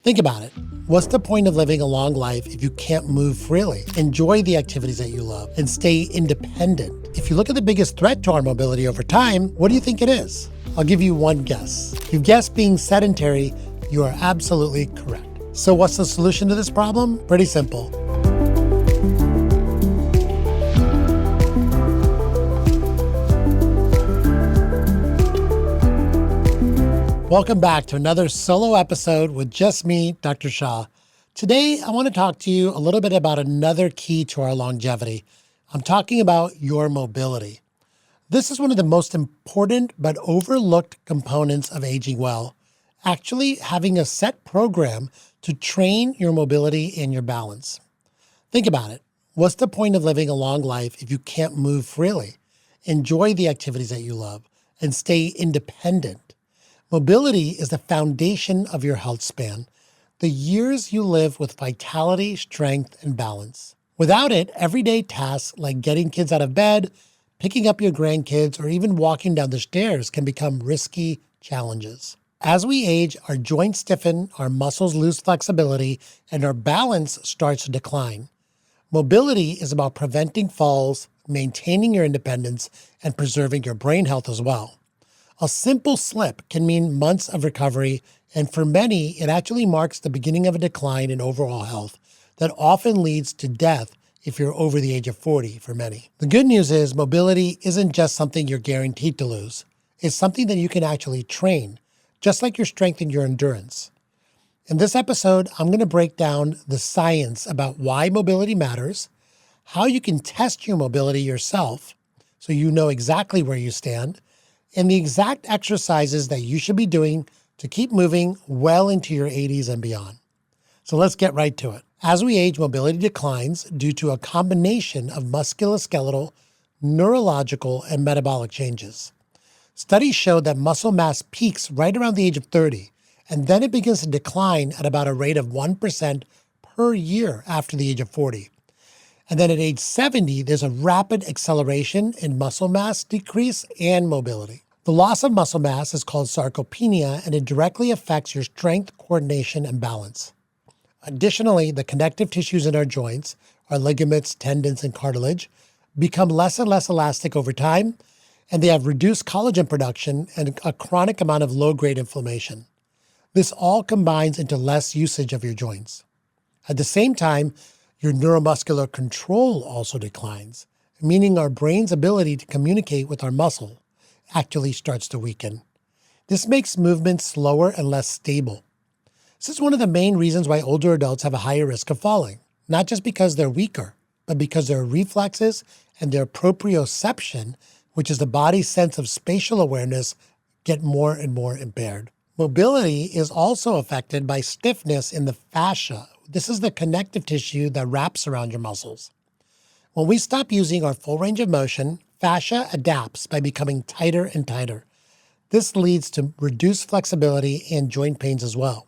Think about it. What's the point of living a long life if you can't move freely, enjoy the activities that you love, and stay independent? If you look at the biggest threat to our mobility over time, what do you think it is? I'll give you one guess. If you've guessed being sedentary, you are absolutely correct. So what's the solution to this problem? Pretty simple. Welcome back to another solo episode with just me, Dr. Shah. Today, I want to talk to you a little bit about another key to our longevity. I'm talking about your mobility. This is one of the most important but overlooked components of aging well. Actually, having a set program to train your mobility and your balance. Think about it. What's the point of living a long life if you can't move freely, enjoy the activities that you love, and stay independent? Mobility is the foundation of your health span, the years you live with vitality, strength, and balance. Without it, everyday tasks like getting kids out of bed, picking up your grandkids, or even walking down the stairs can become risky challenges. As we age, our joints stiffen, our muscles lose flexibility, and our balance starts to decline. Mobility is about preventing falls, maintaining your independence, and preserving your brain health as well. A simple slip can mean months of recovery, and for many, it actually marks the beginning of a decline in overall health that often leads to death if you're over the age of 40 for many. The good news is mobility isn't just something you're guaranteed to lose. It's something that you can actually train, just like your strength and your endurance. In this episode, I'm going to break down the science about why mobility matters, how you can test your mobility yourself so you know exactly where you stand, and the exact exercises that you should be doing to keep moving well into your 80s and beyond. So let's get right to it. As we age, mobility declines due to a combination of musculoskeletal, neurological, and metabolic changes. Studies show that muscle mass peaks right around the age of 30, and then it begins to decline at about a rate of 1% per year after the age of 40. And then at age 70, there's a rapid acceleration in muscle mass decrease and mobility. The loss of muscle mass is called sarcopenia, and it directly affects your strength, coordination, and balance. Additionally, the connective tissues in our joints, our ligaments, tendons, and cartilage, become less and less elastic over time, and they have reduced collagen production and a chronic amount of low-grade inflammation. This all combines into less usage of your joints. At the same time, your neuromuscular control also declines, meaning our brain's ability to communicate with our muscle actually starts to weaken. This makes movement slower and less stable. This is one of the main reasons why older adults have a higher risk of falling, not just because they're weaker, but because their reflexes and their proprioception, which is the body's sense of spatial awareness, get more and more impaired. Mobility is also affected by stiffness in the fascia. This is the connective tissue that wraps around your muscles. When we stop using our full range of motion, fascia adapts by becoming tighter and tighter. This leads to reduced flexibility and joint pains as well.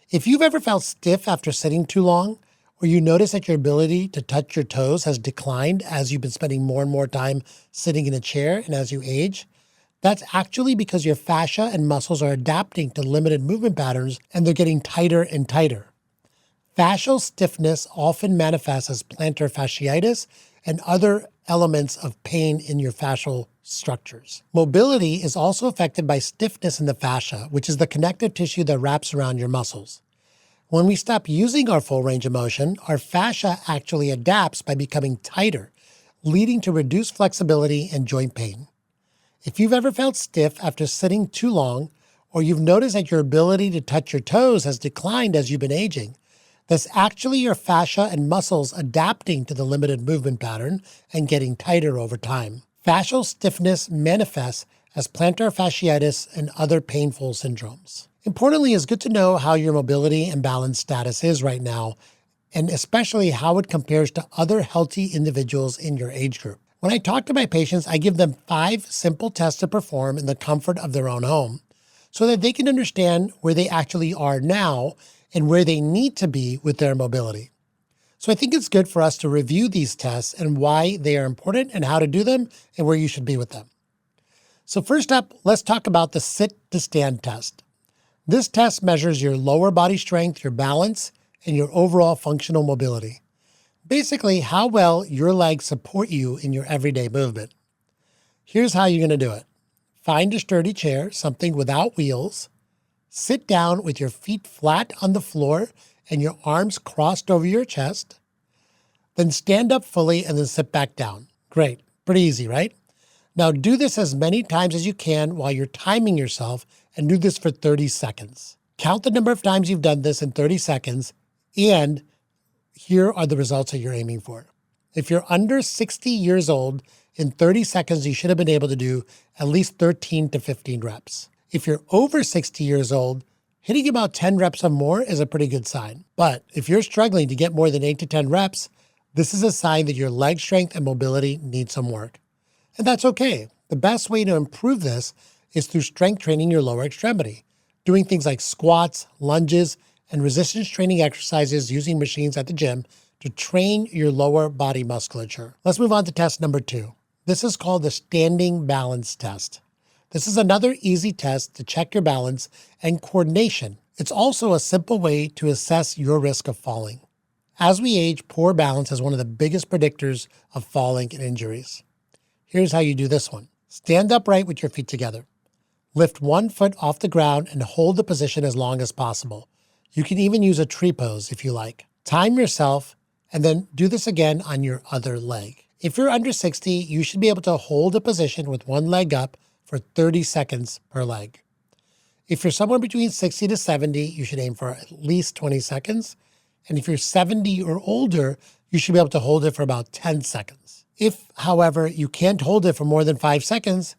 If you've ever felt stiff after sitting too long, or you notice that your ability to touch your toes has declined as you've been spending more and more time sitting in a chair and as you age, that's actually because your fascia and muscles are adapting to limited movement patterns and they're getting tighter and tighter. Fascial stiffness often manifests as plantar fasciitis and other elements of pain in your fascial structures. Mobility is also affected by stiffness in the fascia, which is the connective tissue that wraps around your muscles. When we stop using our full range of motion, our fascia actually adapts by becoming tighter, leading to reduced flexibility and joint pain. If you've ever felt stiff after sitting too long, or you've noticed that your ability to touch your toes has declined as you've been aging, that's actually your fascia and muscles adapting to the limited movement pattern and getting tighter over time. Fascial stiffness manifests as plantar fasciitis and other painful syndromes. Importantly, it's good to know how your mobility and balance status is right now, and especially how it compares to other healthy individuals in your age group. When I talk to my patients, I give them 5 simple tests to perform in the comfort of their own home so that they can understand where they actually are now and where they need to be with their mobility. So I think it's good for us to review these tests and why they are important and how to do them and where you should be with them. So first up, let's talk about the sit to stand test. This test measures your lower body strength, your balance, and your overall functional mobility. Basically, how well your legs support you in your everyday movement. Here's how you're going to do it. Find a sturdy chair, something without wheels. Sit down with your feet flat on the floor and your arms crossed over your chest. Then stand up fully and then sit back down. Great. Pretty easy, right? Now do this as many times as you can while you're timing yourself, and do this for 30 seconds. Count the number of times you've done this in 30 seconds, and here are the results that you're aiming for. If you're under 60 years old, in 30 seconds, you should have been able to do at least 13 to 15 reps. If you're over 60 years old, hitting about 10 reps or more is a pretty good sign. But if you're struggling to get more than 8 to 10 reps, this is a sign that your leg strength and mobility need some work. And that's okay. The best way to improve this is through strength training your lower extremity, doing things like squats, lunges, and resistance training exercises using machines at the gym to train your lower body musculature. Let's move on to test number 2. This is called the standing balance test. This is another easy test to check your balance and coordination. It's also a simple way to assess your risk of falling. As we age, poor balance is one of the biggest predictors of falling and injuries. Here's how you do this one. Stand upright with your feet together. Lift one foot off the ground and hold the position as long as possible. You can even use a tree pose if you like. Time yourself and then do this again on your other leg. If you're under 60, you should be able to hold a position with one leg up for 30 seconds per leg. If you're somewhere between 60 to 70, you should aim for at least 20 seconds. And if you're 70 or older, you should be able to hold it for about 10 seconds. If, however, you can't hold it for more than 5 seconds,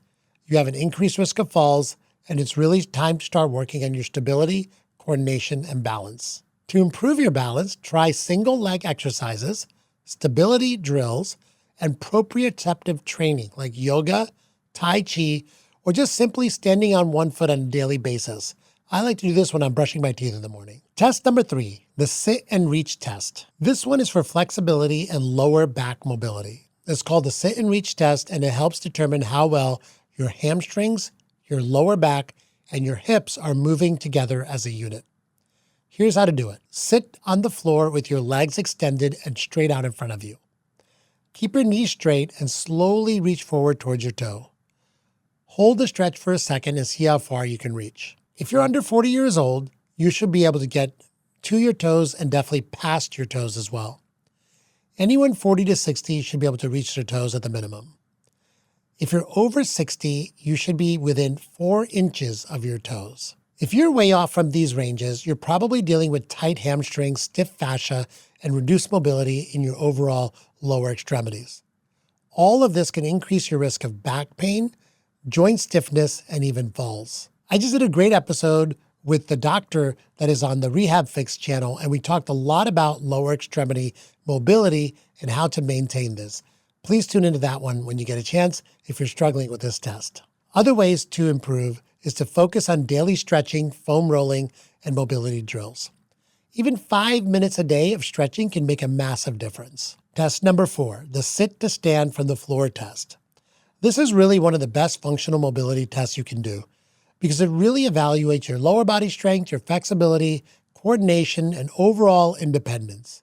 you have an increased risk of falls, and it's really time to start working on your stability, coordination, and balance. To improve your balance, try single leg exercises, stability drills, and proprioceptive training like yoga, Tai Chi, or just simply standing on one foot on a daily basis. I like to do this when I'm brushing my teeth in the morning. Test number 3, the sit and reach test. This one is for flexibility and lower back mobility. It's called the sit and reach test, and it helps determine how well your hamstrings, your lower back, and your hips are moving together as a unit. Here's how to do it. Sit on the floor with your legs extended and straight out in front of you. Keep your knees straight and slowly reach forward towards your toe. Hold the stretch for a second and see how far you can reach. If you're under 40 years old, you should be able to get to your toes and definitely past your toes as well. Anyone 40 to 60 should be able to reach their toes at the minimum. If you're over 60, you should be within 4 inches of your toes. If you're way off from these ranges, you're probably dealing with tight hamstrings, stiff fascia, and reduced mobility in your overall lower extremities. All of this can increase your risk of back pain, joint stiffness, and even falls. I just did a great episode with the doctor that is on the Rehab Fix channel, and we talked a lot about lower extremity mobility and how to maintain this. Please tune into that one when you get a chance if you're struggling with this test. Other ways to improve is to focus on daily stretching, foam rolling, and mobility drills. Even 5 minutes a day of stretching can make a massive difference. Test number 4, the sit to stand from the floor test. This is really one of the best functional mobility tests you can do because it really evaluates your lower body strength, your flexibility, coordination, and overall independence.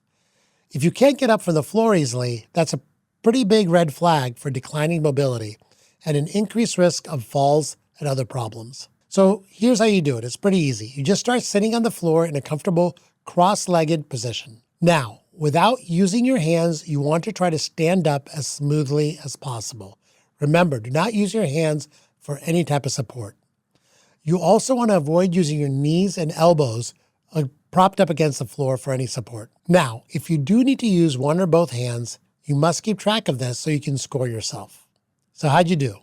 If you can't get up from the floor easily, that's a pretty big red flag for declining mobility and an increased risk of falls and other problems. So here's how you do it. It's pretty easy. You just start sitting on the floor in a comfortable cross-legged position. Now, without using your hands, you want to try to stand up as smoothly as possible. Remember, do not use your hands for any type of support. You also want to avoid using your knees and elbows propped up against the floor for any support. Now, if you do need to use one or both hands, you must keep track of this so you can score yourself. So how'd you do?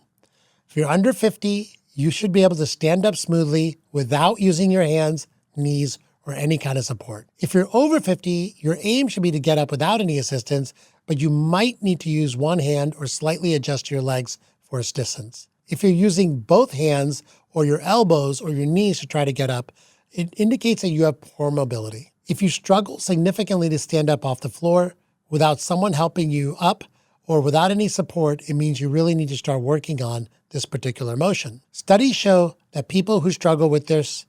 If you're under 50, you should be able to stand up smoothly without using your hands, knees, or any kind of support. If you're over 50, your aim should be to get up without any assistance, but you might need to use one hand or slightly adjust your legs for assistance. If you're using both hands or your elbows or your knees to try to get up, it indicates that you have poor mobility. If you struggle significantly to stand up off the floor without someone helping you up or without any support, it means you really need to start working on this particular motion. Studies show that people who struggle with this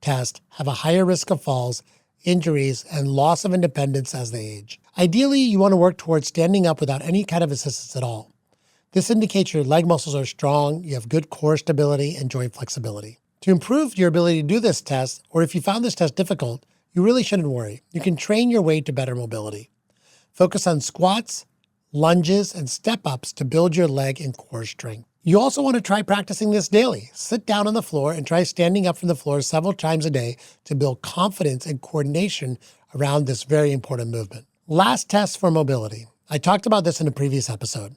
test have a higher risk of falls, injuries, and loss of independence as they age. Ideally, you want to work towards standing up without any kind of assistance at all. This indicates your leg muscles are strong, you have good core stability, and joint flexibility. To improve your ability to do this test, or if you found this test difficult, you really shouldn't worry. You can train your way to better mobility. Focus on squats, lunges, and step-ups to build your leg and core strength. You also want to try practicing this daily. Sit down on the floor and try standing up from the floor several times a day to build confidence and coordination around this very important movement. Last test for mobility. I talked about this in a previous episode.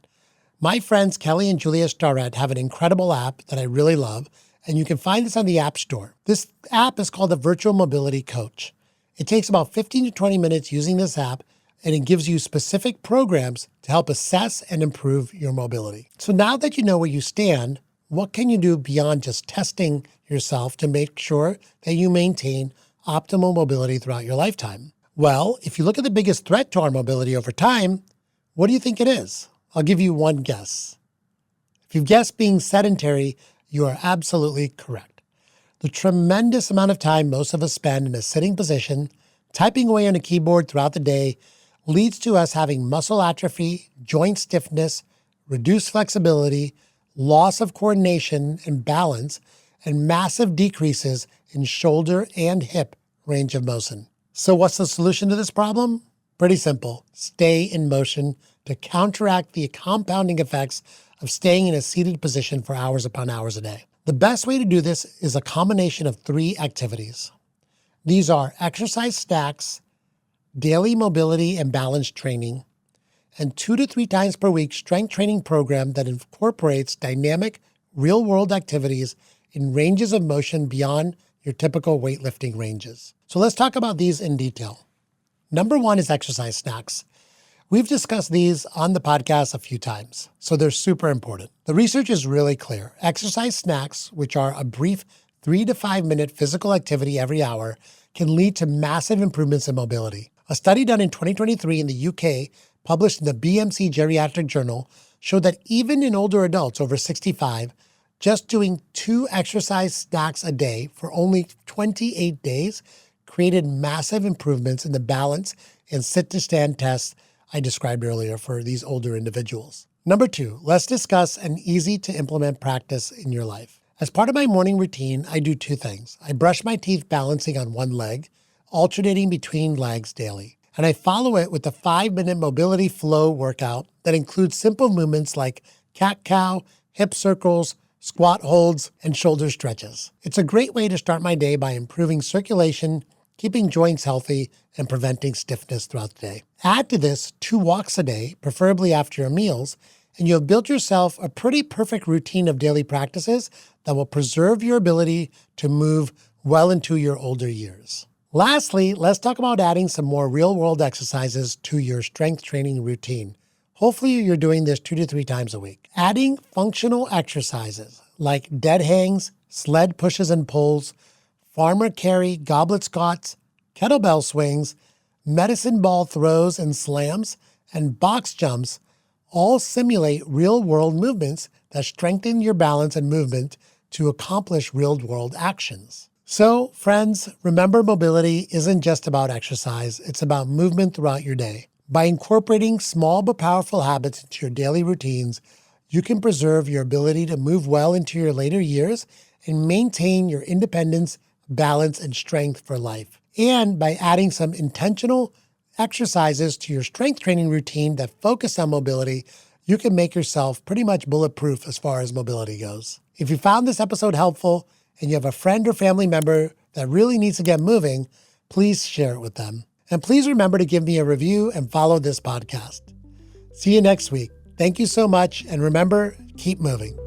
My friends Kelly and Julia Starrett have an incredible app that I really love, and you can find this on the App Store. This app is called the Virtual Mobility Coach. It takes about 15 to 20 minutes using this app, and it gives you specific programs to help assess and improve your mobility. So now that you know where you stand, what can you do beyond just testing yourself to make sure that you maintain optimal mobility throughout your lifetime? Well, if you look at the biggest threat to our mobility over time, what do you think it is? I'll give you one guess. If you've guessed being sedentary, you are absolutely correct. The tremendous amount of time most of us spend in a sitting position, typing away on a keyboard throughout the day, leads to us having muscle atrophy, joint stiffness, reduced flexibility, loss of coordination and balance, and massive decreases in shoulder and hip range of motion. So what's the solution to this problem? Pretty simple. Stay in motion to counteract the compounding effects of staying in a seated position for hours upon hours a day. The best way to do this is a combination of 3 activities. These are exercise stacks, daily mobility and balance training, and 2 to 3 times per week strength training program that incorporates dynamic, real-world activities in ranges of motion beyond your typical weightlifting ranges. So let's talk about these in detail. Number 1 is exercise snacks. We've discussed these on the podcast a few times, so they're super important. The research is really clear. Exercise snacks, which are a brief 3 to 5 minute physical activity every hour, can lead to massive improvements in mobility. A study done in 2023 in the UK, published in the BMC Geriatric Journal, showed that even in older adults over 65, just doing 2 exercise snacks a day for only 28 days created massive improvements in the balance and sit-to-stand tests I described earlier for these older individuals. Number 2, let's discuss an easy-to-implement practice in your life. As part of my morning routine, I do 2 things. I brush my teeth balancing on one leg, alternating between legs daily. And I follow it with a 5-minute mobility flow workout that includes simple movements like cat-cow, hip circles, squat holds, and shoulder stretches. It's a great way to start my day by improving circulation, keeping joints healthy, and preventing stiffness throughout the day. Add to this 2 walks a day, preferably after your meals, and you have built yourself a pretty perfect routine of daily practices that will preserve your ability to move well into your older years. Lastly, let's talk about adding some more real-world exercises to your strength training routine. Hopefully you're doing this 2 to 3 times a week. Adding functional exercises like dead hangs, sled pushes and pulls, farmer carry, goblet squats, kettlebell swings, medicine ball throws and slams, and box jumps all simulate real-world movements that strengthen your balance and movement to accomplish real-world actions. So, friends, remember mobility isn't just about exercise, it's about movement throughout your day. By incorporating small but powerful habits into your daily routines, you can preserve your ability to move well into your later years and maintain your independence, balance, and strength for life. And by adding some intentional exercises to your strength training routine that focus on mobility, you can make yourself pretty much bulletproof as far as mobility goes. If you found this episode helpful and you have a friend or family member that really needs to get moving, please share it with them. And please remember to give me a review and follow this podcast. See you next week. Thank you so much. And remember, keep moving.